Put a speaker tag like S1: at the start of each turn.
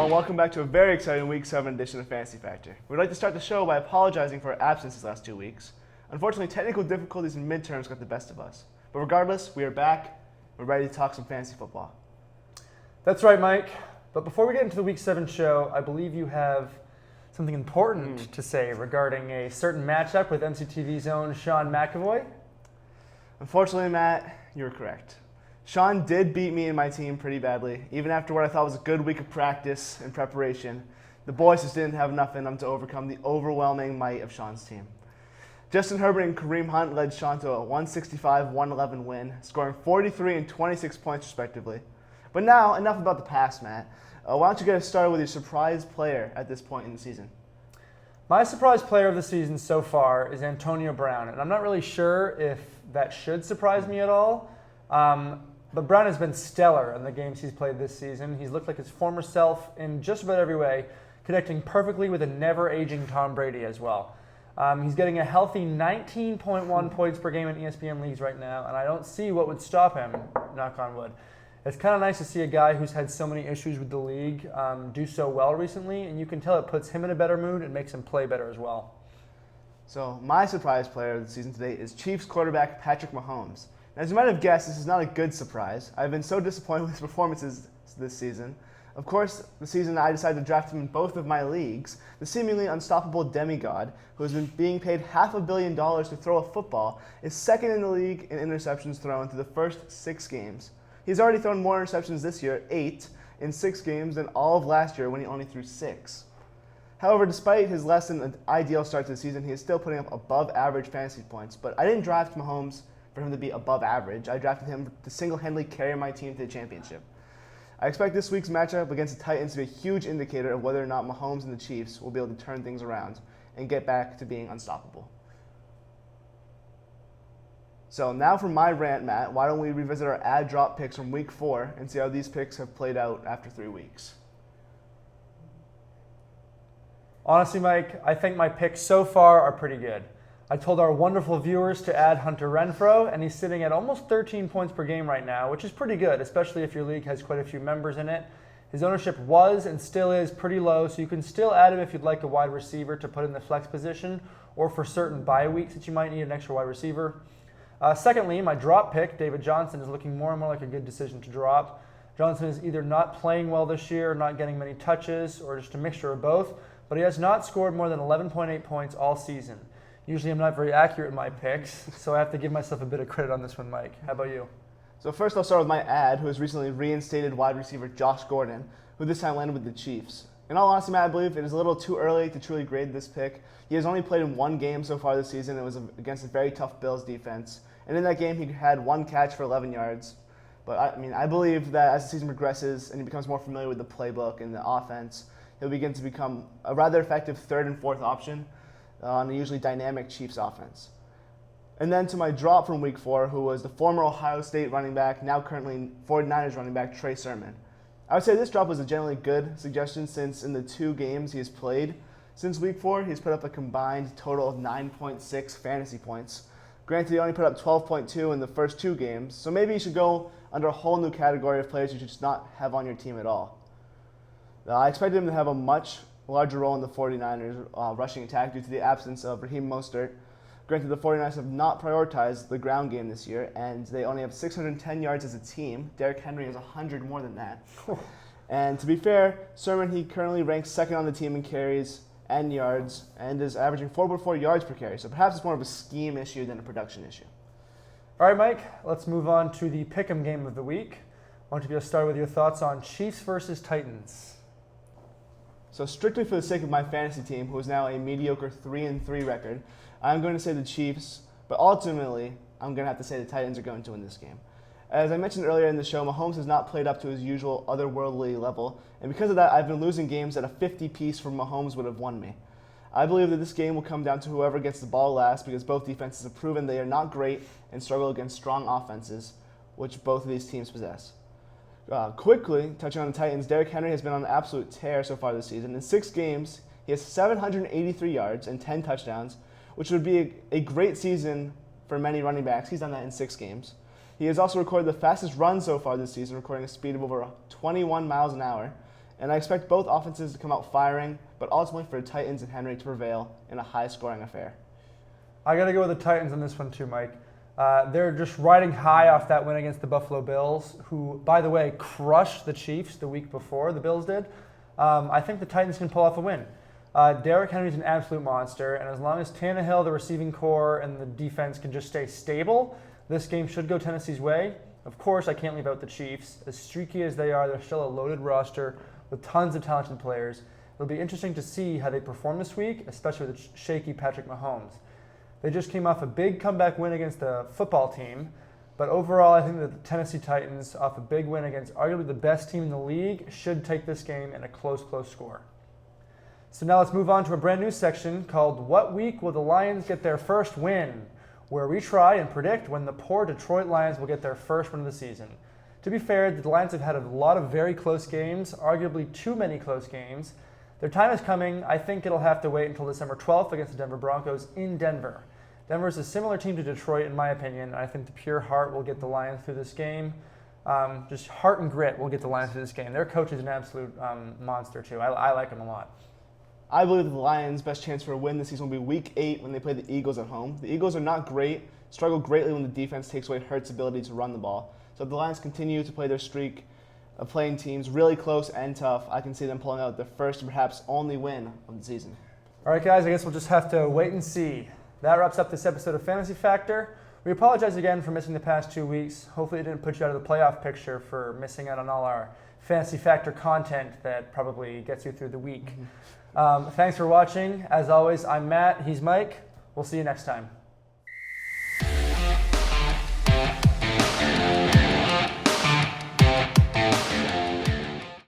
S1: and welcome back to a very exciting Week 7 edition of Fantasy Factor. We'd like to start the show by apologizing for our absence these last 2 weeks. Unfortunately, technical difficulties and midterms got the best of us. But regardless, we are back. We're ready to talk some fantasy football.
S2: That's right, Mike. But before we get into the Week 7 show, I believe you have something important to say regarding a certain matchup with NCTV's own Sean McVay.
S1: Unfortunately, Matt, you were correct. Sean did beat me and my team pretty badly, even after what I thought was a good week of practice and preparation. The boys just didn't have enough in them to overcome the overwhelming might of Sean's team. Justin Herbert and Kareem Hunt led Sean to a 165-111 win, scoring 43 and 26 points respectively. But now, enough about the past, Matt. Why don't you get us started with your surprise player at this point in the season?
S2: My surprise player of the season so far is Antonio Brown, and I'm not really sure if that should surprise me at all. But Brown has been stellar in the games he's played this season. He's looked like his former self in just about every way, connecting perfectly with a never-aging Tom Brady as well. He's getting a healthy 19.1 points per game in ESPN leagues right now, and I don't see what would stop him, knock on wood. It's kind of nice to see a guy who's had so many issues with the league do so well recently, and you can tell it puts him in a better mood and makes him play better as well.
S1: So my surprise player of the season today is Chiefs quarterback Patrick Mahomes. As you might have guessed, this is not a good surprise. I've been so disappointed with his performances this season. Of course, the season I decided to draft him in both of my leagues, the seemingly unstoppable demigod, who has been being paid $500 million to throw a football, is second in the league in interceptions thrown through the first 6 games. He's already thrown more interceptions this year, 8, in 6 games than all of last year when he only threw 6. However, despite his less than ideal start to the season, he is still putting up above average fantasy points. But I didn't draft Mahomes for him to be above average. I drafted him to single-handedly carry my team to the championship. I expect this week's matchup against the Titans to be a huge indicator of whether or not Mahomes and the Chiefs will be able to turn things around and get back to being unstoppable. So now for my rant, Matt, why don't we revisit our ad drop picks from week 4 and see how these picks have played out after 3 weeks.
S2: Honestly, Mike, I think my picks so far are pretty good. I told our wonderful viewers to add Hunter Renfrow, and he's sitting at almost 13 points per game right now, which is pretty good, especially if your league has quite a few members in it. His ownership was and still is pretty low, so you can still add him if you'd like a wide receiver to put in the flex position or for certain bye weeks that you might need an extra wide receiver. Secondly, my drop pick, David Johnson, is looking more and more like a good decision to drop. Johnson is either not playing well this year, not getting many touches, or just a mixture of both, but he has not scored more than 11.8 points all season. Usually I'm not very accurate in my picks, so I have to give myself a bit of credit on this one, Mike. How about you?
S1: So first I'll start with my ad, who has recently reinstated wide receiver Josh Gordon, who this time landed with the Chiefs. In all honesty, Matt, I believe it is a little too early to truly grade this pick. He has only played in 1 game so far this season. It was against a very tough Bills defense. And in that game, he had 1 catch for 11 yards. But I believe that as the season progresses and he becomes more familiar with the playbook and the offense, he'll begin to become a rather effective 3rd and 4th option on a usually dynamic Chiefs offense. And then to my drop from week 4, who was the former Ohio State running back, now currently 49ers running back, Trey Sermon. I would say this drop was a generally good suggestion since in the 2 games he has played since week 4, he's put up a combined total of 9.6 fantasy points. Granted, he only put up 12.2 in the first 2 games, so maybe you should go under a whole new category of players you should just not have on your team at all. I expected him to have a much larger role in the 49ers rushing attack due to the absence of Raheem Mostert. Granted, the 49ers have not prioritized the ground game this year, and they only have 610 yards as a team. Derrick Henry has 100 more than that. And to be fair, Sermon, he currently ranks 2nd on the team in carries and yards, and is averaging 4.4 yards per carry. So perhaps it's more of a scheme issue than a production issue.
S2: All right, Mike, let's move on to the pick'em game of the week. Why don't you just start with your thoughts on Chiefs versus Titans?
S1: So strictly for the sake of my fantasy team, who is now a mediocre 3-3 record, I'm going to say the Chiefs, but ultimately, I'm going to have to say the Titans are going to win this game. As I mentioned earlier in the show, Mahomes has not played up to his usual otherworldly level, and because of that, I've been losing games that a 50-piece from Mahomes would have won me. I believe that this game will come down to whoever gets the ball last because both defenses have proven they are not great and struggle against strong offenses, which both of these teams possess. Quickly, touching on the Titans, Derrick Henry has been on an absolute tear so far this season. In 6 games, he has 783 yards and 10 touchdowns, which would be a great season for many running backs. He's done that in 6 games. He has also recorded the fastest run so far this season, recording a speed of over 21 miles an hour. And I expect both offenses to come out firing, but ultimately for the Titans and Henry to prevail in a high-scoring affair.
S2: I got to go with the Titans on this one too, Mike. They're just riding high off that win against the Buffalo Bills, who, by the way, crushed the Chiefs the week before the Bills did. I think the Titans can pull off a win. Derrick Henry's an absolute monster, and as long as Tannehill, the receiving core, and the defense can just stay stable, this game should go Tennessee's way. Of course, I can't leave out the Chiefs. As streaky as they are, they're still a loaded roster with tons of talented players. It'll be interesting to see how they perform this week, especially with the shaky Patrick Mahomes. They just came off a big comeback win against a football team, but overall, I think that the Tennessee Titans, off a big win against arguably the best team in the league, should take this game in a close score. So now let's move on to a brand new section called What Week Will the Lions Get Their First Win?, where we try and predict when the poor Detroit Lions will get their first win of the season. To be fair, the Lions have had a lot of very close games, arguably too many close games. Their time is coming. I think it'll have to wait until December 12th against the Denver Broncos in Denver. Denver is a similar team to Detroit, in my opinion. I think the pure heart will get the Lions through this game. Just heart and grit will get the Lions through this game. Their coach is an absolute monster, too. I like him a lot.
S1: I believe the Lions' best chance for a win this season will be Week 8 when they play the Eagles at home. The Eagles are not great, struggle greatly when the defense takes away Hurts' ability to run the ball. So if the Lions continue to play their streak of playing teams really close and tough, I can see them pulling out their first and perhaps only win of the season.
S2: All right, guys, I guess we'll just have to wait and see. That wraps up this episode of Fantasy Factor. We apologize again for missing the past 2 weeks. Hopefully it didn't put you out of the playoff picture for missing out on all our Fantasy Factor content that probably gets you through the week. Thanks for watching. As always, I'm Matt. He's Mike. We'll see you next time.